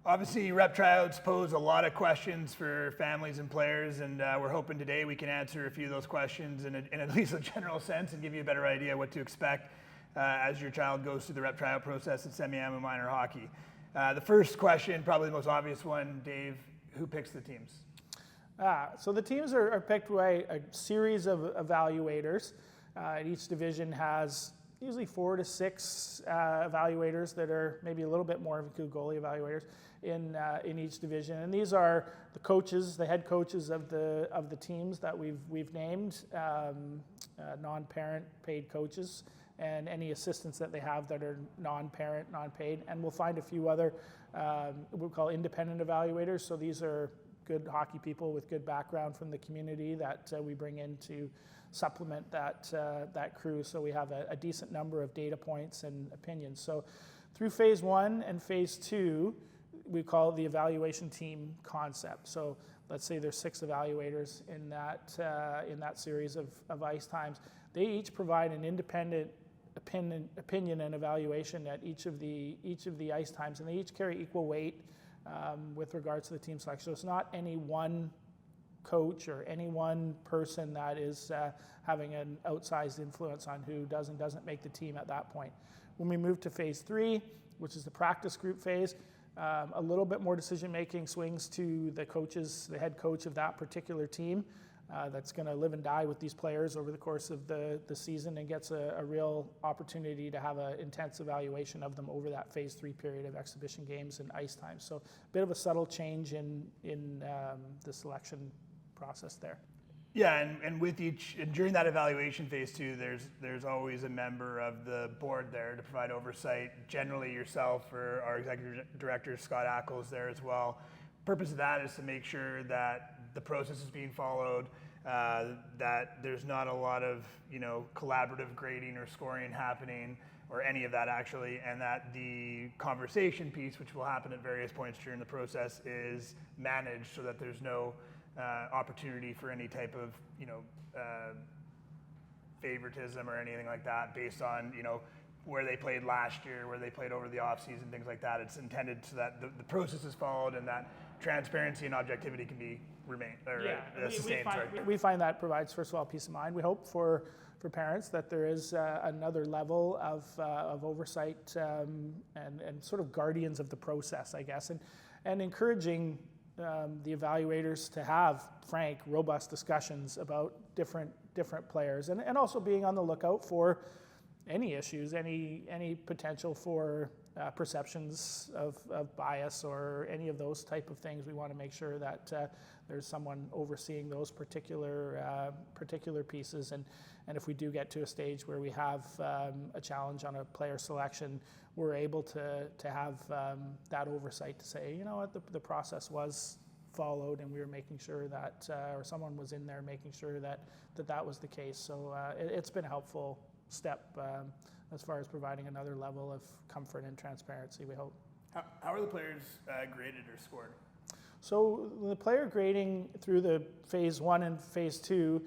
Obviously, rep tryouts pose a lot of questions for families and players, and we're hoping today we can answer a few of those questions in at least a general sense and give you a better idea what to expect as your child goes through the rep tryout process at Semiahmoo minor hockey. The first question, probably the most obvious one, Dave, who picks the teams? So the teams are picked by a series of evaluators. Each division has usually 4 to 6 evaluators that are maybe a little bit more of goalie evaluators in each division, and these are the coaches, the head coaches of the teams that we've named, non-parent paid coaches, and any assistants that they have that are non-parent, non-paid, and we'll find a few other we'll call independent evaluators. So these are good hockey people with good background from the community that we bring in to supplement that crew, so we have a decent number of data points and opinions. So through phase 1 and phase 2, we call it the evaluation team concept. So let's say there's 6 evaluators in that series of ice times. They each provide an independent opinion and evaluation at each of the ice times, and they each carry equal weight with regards to the team selection. So it's not any one coach or any one person that is having an outsized influence on who does and doesn't make the team at that point. When we move to phase 3, which is the practice group phase, a little bit more decision making swings to the coaches, the head coach of that particular team that's going to live and die with these players over the course of the season, and gets a real opportunity to have an intense evaluation of them over that phase 3 period of exhibition games and ice time. So a bit of a subtle change in the selection process there. Yeah, and with during that evaluation phase 2, there's always a member of the board there to provide oversight. Generally yourself or our executive director, Scott Ackle, is there as well. Purpose of that is to make sure that the process is being followed, that there's not a lot of collaborative grading or scoring happening, or any of that actually, and that the conversation piece, which will happen at various points during the process, is managed so that there's no opportunity for any type of favoritism or anything like that based on where they played last year, where they played over the off season, things like that. It's intended so that the process is followed and that transparency and objectivity can be sustained. We find that provides, first of all, peace of mind. We hope for parents that there is another level of oversight and sort of guardians of the process, I guess, and encouraging the evaluators to have frank, robust discussions about different players, and also being on the lookout for any issues, any potential for perceptions of bias or any of those type of things. We want to make sure that there's someone overseeing those particular pieces, and if we do get to a stage where we have a challenge on a player selection, we're able to have that oversight to say, you know what, the process was followed, and we were making sure that, or someone was in there making sure that was the case. So it's been a helpful step as far as providing another level of comfort and transparency, we hope. How are the players graded or scored? So the player grading through the phase 1 and phase 2,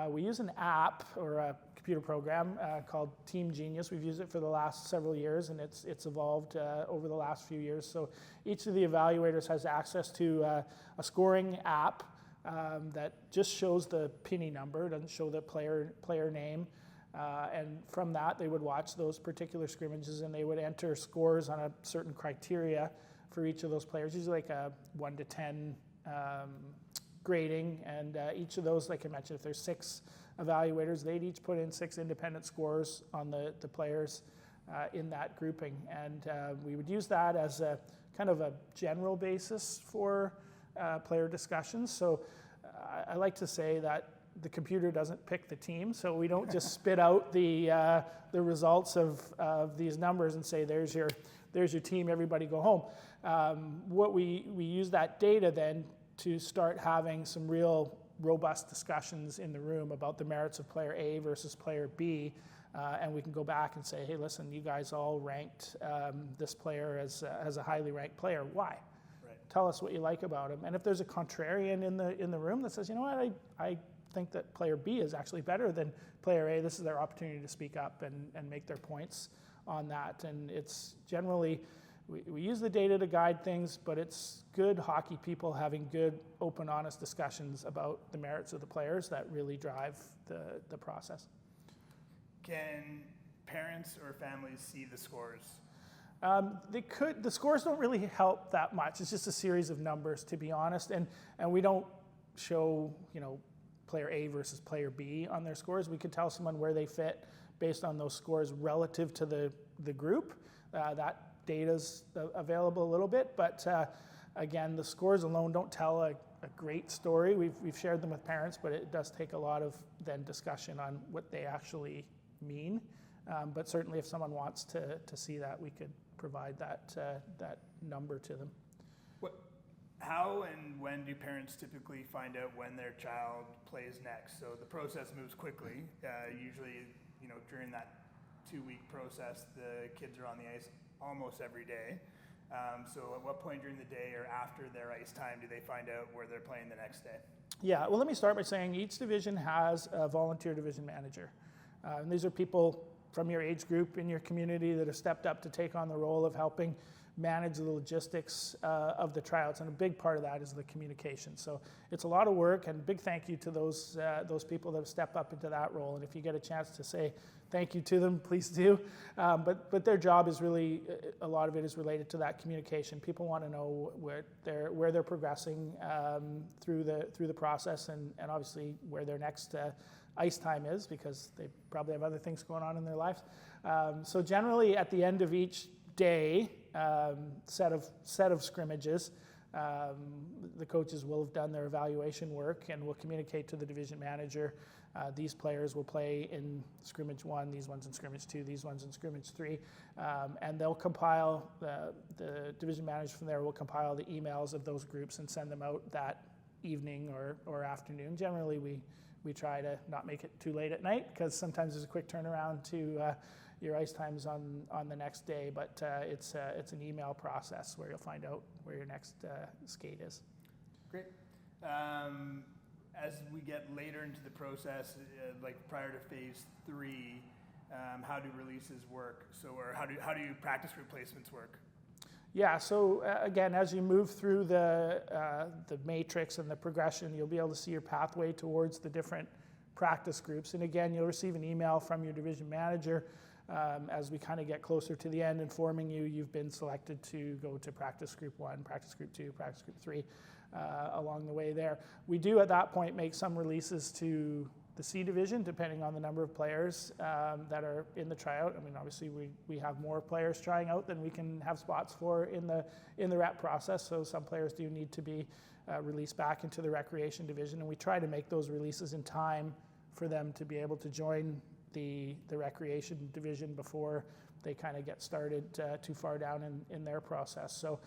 we use an app or a computer program called Team Genius. We've used it for the last several years, and it's evolved over the last few years. So each of the evaluators has access to a scoring app that just shows the penny number, doesn't show the player name. And from that, they would watch those particular scrimmages, and they would enter scores on a certain criteria for each of those players, usually like a 1 to 10 grading. And each of those, like I mentioned, if there's 6 evaluators, they'd each put in 6 independent scores on the players in that grouping. And we would use that as a kind of a general basis for player discussions. So I like to say that the computer doesn't pick the team, so we don't just spit out the results of these numbers and say, there's your team, everybody go home. What we use that data then to start having some real robust discussions in the room about the merits of player A versus player B, and we can go back and say, hey, listen, you guys all ranked this player as a highly ranked player. Why? Right. Tell us what you like about him. And if there's a contrarian in the room that says, you know what, I think that player B is actually better than player A, this is their opportunity to speak up and make their points on that. And it's generally we use the data to guide things, but it's good hockey people having good, open, honest discussions about the merits of the players that really drive the process. Can parents or families see the scores? They could. The scores don't really help that much. It's just a series of numbers, to be honest, and we don't show, player A versus player B on their scores. We could tell someone where they fit based on those scores relative to the group. That data's available a little bit, but again, the scores alone don't tell a great story. We've shared them with parents, but it does take a lot of then discussion on what they actually mean. But certainly if someone wants to see that, we could provide that number to them. How and when do parents typically find out when their child plays next? So the process moves quickly. Usually, during that 2-week process, the kids are on the ice almost every day. So at what point during the day or after their ice time do they find out where they're playing the next day? Yeah, well, let me start by saying each division has a volunteer division manager. And these are people from your age group in your community that have stepped up to take on the role of helping manage the logistics of the tryouts, and a big part of that is the communication. So it's a lot of work, and big thank you to those people that have stepped up into that role. And if you get a chance to say thank you to them, please do. But their job is really, a lot of it is related to that communication. People want to know where they're progressing through the process, and obviously where their next ice time is, because they probably have other things going on in their lives. So generally at the end of each day, set of scrimmages, the coaches will have done their evaluation work and will communicate to the division manager. These players will play in scrimmage 1, these ones in scrimmage 2, these ones in scrimmage 3, and they'll compile, the division manager from there will compile the emails of those groups and send them out that evening or afternoon. Generally we try to not make it too late at night, because sometimes there's a quick turnaround to your ice times on the next day, but it's an email process where you'll find out where your next skate is. Great. As we get later into the process, like prior to phase 3, how do releases work? Or how do practice group placements work? Yeah, so again, as you move through the matrix and the progression, you'll be able to see your pathway towards the different practice groups. And again, you'll receive an email from your division manager as we kind of get closer to the end, informing you've been selected to go to practice group 1, practice group 2, practice group 3 along the way there. We do at that point make some releases to the C division, depending on the number of players that are in the tryout. I mean, obviously we have more players trying out than we can have spots for in the rep process, so some players do need to be released back into the recreation division, and we try to make those releases in time for them to be able to join the recreation division before they kind of get started too far down in their process. So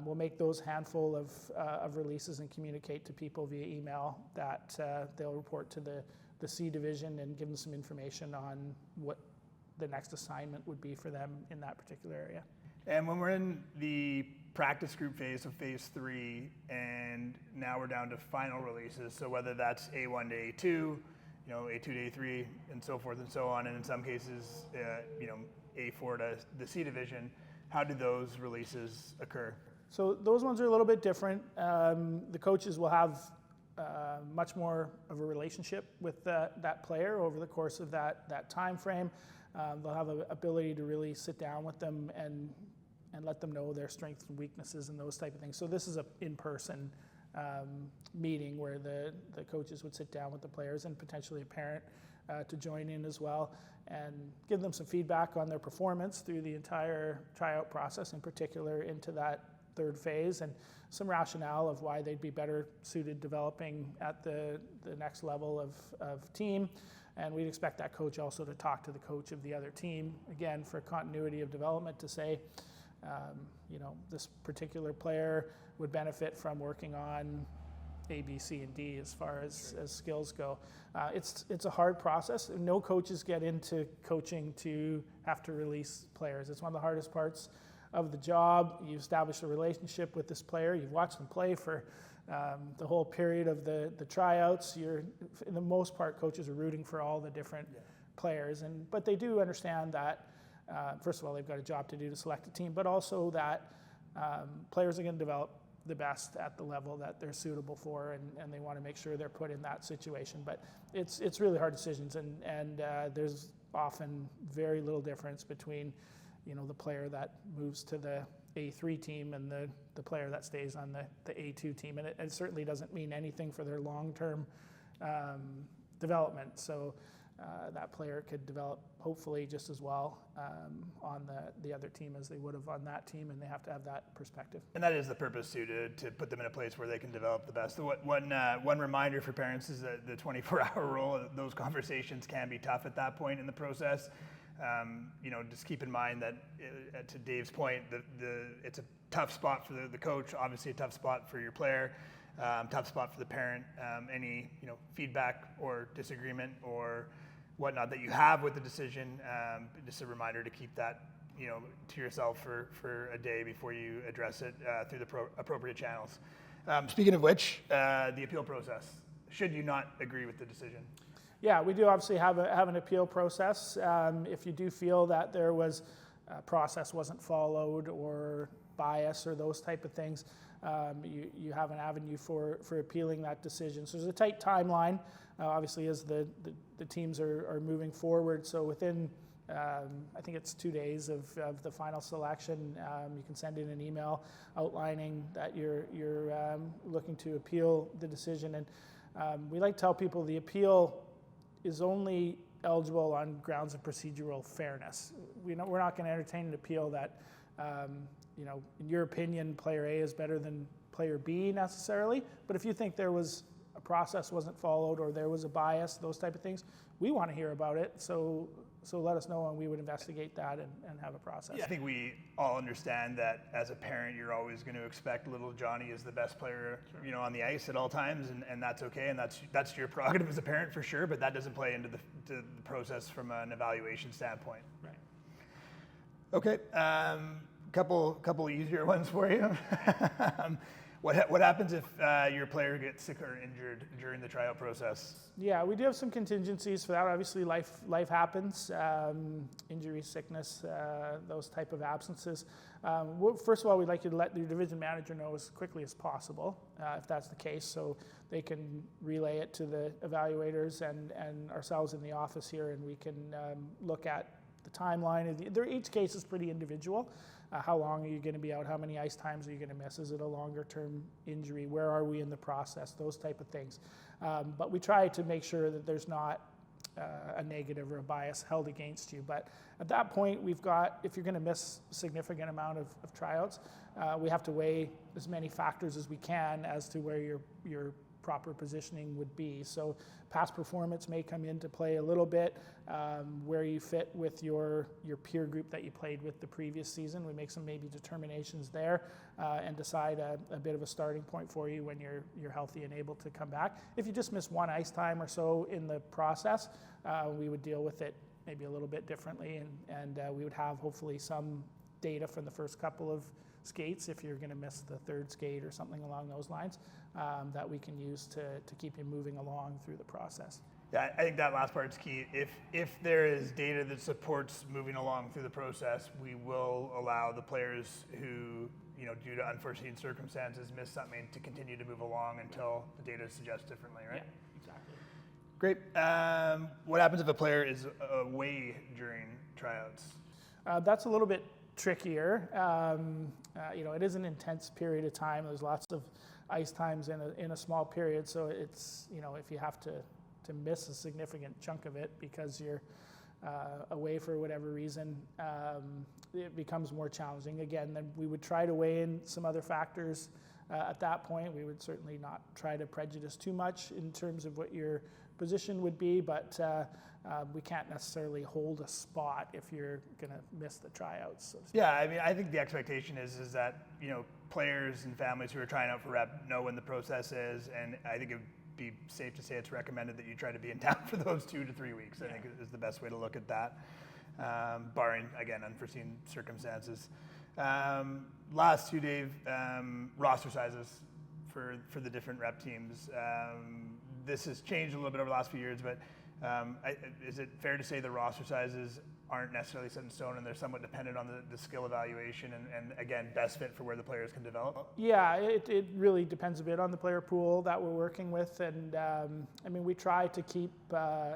we'll make those handful of releases and communicate to people via email that they'll report to the C division and give them some information on what the next assignment would be for them in that particular area. And when we're in the practice group phase of phase 3, and now we're down to final releases, so whether that's A1 to A2, A2 to A3, and so forth and so on, and in some cases, A4 to the C division, how do those releases occur? So those ones are a little bit different. The coaches will have much more of a relationship with that player over the course of that time frame. They'll have an ability to really sit down with them and let them know their strengths and weaknesses and those type of things. So this is an in-person meeting where the coaches would sit down with the players and potentially a parent to join in as well, and give them some feedback on their performance through the entire tryout process, in particular into that third phase, and some rationale of why they'd be better suited developing at the next level of team. And we'd expect that coach also to talk to the coach of the other team, again, for continuity of development, to say, this particular player would benefit from working on A, B, C, and D as far as skills go. It's a hard process. No coaches get into coaching to have to release players. It's one of the hardest parts of the job. You establish a relationship with this player. You've watched them play for the whole period of the tryouts. For the most part, coaches are rooting for all the different players, but they do understand that first of all, they've got a job to do to select a team, but also that players are going to develop the best at the level that they're suitable for, and they want to make sure they're put in that situation. But it's really hard decisions, and there's often very little difference between, the player that moves to the A3 team and the player that stays on the A2 team, and it certainly doesn't mean anything for their long-term development. So that player could develop hopefully just as well on the other team as they would have on that team, and they have to have that perspective. And that is the purpose too, to put them in a place where they can develop the best. One reminder for parents is that the 24-hour rule, those conversations can be tough at that point in the process. Just keep in mind that to Dave's point, it's a tough spot for the coach, obviously a tough spot for your player. Tough spot for the parent. Any feedback or disagreement or whatnot that you have with the decision, just a reminder to keep that to yourself for a day before you address it through the appropriate channels. Speaking of which, the appeal process. Should you not agree with the decision? Yeah, we do obviously have an appeal process. If you do feel that there was a process wasn't followed or bias or those type of things, you have an avenue for appealing that decision. So there's a tight timeline, obviously, as the teams are moving forward. So within, I think it's 2 days of the final selection, you can send in an email outlining that you're looking to appeal the decision. And we like to tell people the appeal is only eligible on grounds of procedural fairness. We're not going to entertain an appeal that in your opinion, player A is better than player B necessarily. But if you think there was a process wasn't followed or there was a bias, those type of things, we want to hear about it. So let us know, and we would investigate that and have a process. Yeah, I think we all understand that as a parent, you're always going to expect little Johnny is the best player, on the ice at all times, and that's okay, and that's your prerogative as a parent for sure. But that doesn't play into the process from an evaluation standpoint. Right. Okay. Couple easier ones for you. What happens if your player gets sick or injured during the tryout process? Yeah, we do have some contingencies for that. Obviously, life happens, injury, sickness, those type of absences. First of all, we'd like you to let your division manager know as quickly as possible if that's the case, so they can relay it to the evaluators and ourselves in the office here, and we can look at the timeline. Each case is pretty individual. How long are you going to be out? How many ice times are you going to miss? Is it a longer term injury? Where are we in the process? Those type of things. But we try to make sure that there's not a negative or a bias held against you. But at that point, if you're going to miss a significant amount of tryouts, we have to weigh as many factors as we can as to where your proper positioning would be. So past performance may come into play a little bit, where you fit with your peer group that you played with the previous season. We make some maybe determinations there and decide a bit of a starting point for you when you're healthy and able to come back. If you just miss one ice time or so in the process, we would deal with it maybe a little bit differently, and we would have hopefully some data from the first couple of skates, if you're going to miss the third skate or something along those lines, that we can use to keep you moving along through the process. Yeah, I think that last part is key. If there is data that supports moving along through the process, we will allow the players who, due to unforeseen circumstances, miss something to continue to move along until the data suggests differently, right? Yeah, exactly. Great. What happens if a player is away during tryouts? That's a little bit trickier. It is an intense period of time. There's lots of ice times in a small period, so it's if you have to miss a significant chunk of it because you're away for whatever reason, it becomes more challenging. Again, then we would try to weigh in some other factors at that point. We would certainly not try to prejudice too much in terms of what your position would be, but we can't necessarily hold a spot if you're going to miss the tryouts. So yeah, I mean, I think the expectation is that players and families who are trying out for rep know when the process is, and I think it would be safe to say it's recommended that you try to be in town for those 2 to 3 weeks. I think is the best way to look at that, barring again unforeseen circumstances. Last two, Dave, roster sizes for the different rep teams. This has changed a little bit over the last few years, but is it fair to say the roster sizes aren't necessarily set in stone, and they're somewhat dependent on the skill evaluation and again, best fit for where the players can develop? Yeah, it really depends a bit on the player pool that we're working with. And I mean, we try to keep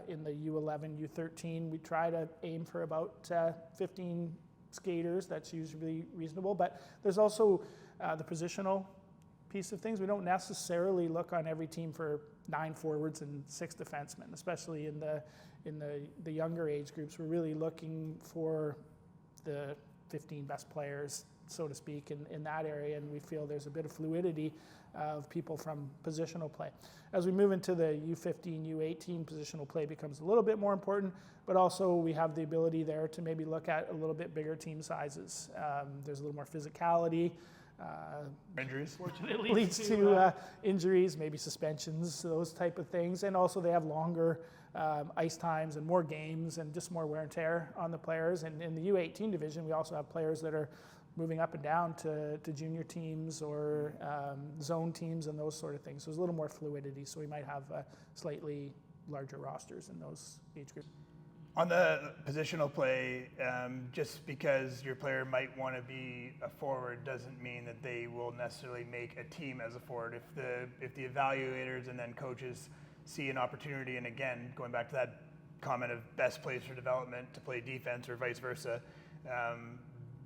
in the U11, U13, we try to aim for about 15 skaters. That's usually reasonable. But there's also the positional piece of things. We don't necessarily look on every team for 9 forwards and 6 defensemen, especially in the younger age groups. We're really looking for the 15 best players, so to speak, in that area, and we feel there's a bit of fluidity of people from positional play. As we move into the U15, U18, positional play becomes a little bit more important, but also we have the ability there to maybe look at a little bit bigger team sizes. There's a little more physicality. Injuries? Leads to injuries, maybe suspensions, those type of things. And also they have longer ice times and more games and just more wear and tear on the players. And in the U18 division, we also have players that are moving up and down to junior teams or zone teams and those sort of things. So there's a little more fluidity. So we might have slightly larger rosters in those age groups. On the positional play, just because your player might want to be a forward doesn't mean that they will necessarily make a team as a forward. If the evaluators and then coaches see an opportunity, and again, going back to that comment of best place for development to play defense or vice versa,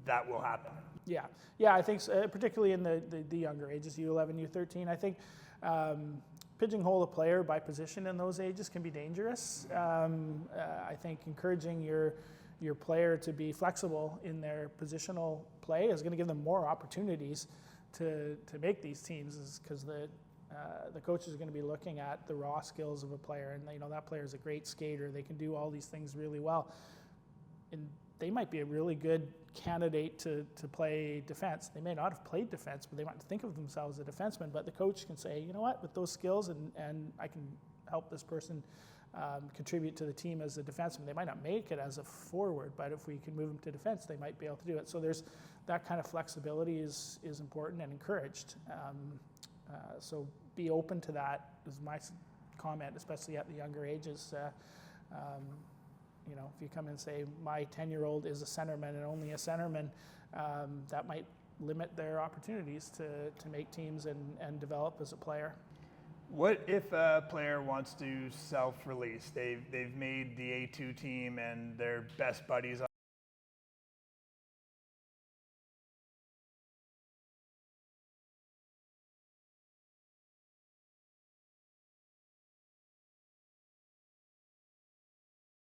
that will happen. Yeah, I think so, particularly in the younger ages, U11, U13, I think pigeonhole a player by position in those ages can be dangerous. I think encouraging your player to be flexible in their positional play is going to give them more opportunities to make these teams, because the coaches are going to be looking at the raw skills of a player, and that player is a great skater. They can do all these things really well, and they might be a really good candidate to play defense. They may not have played defense, but they might think of themselves as a defenseman. But the coach can say, you know what, with those skills and I can help this person contribute to the team as a defenseman. They might not make it as a forward, but if we can move them to defense, they might be able to do it. So there's that kind of flexibility is important and encouraged. So be open to that is my comment, especially at the younger ages. If you come and say, my 10-year-old is a centerman and only a centerman, that might limit their opportunities to make teams and develop as a player. What if a player wants to self-release? They've made the A2 team and they're best buddies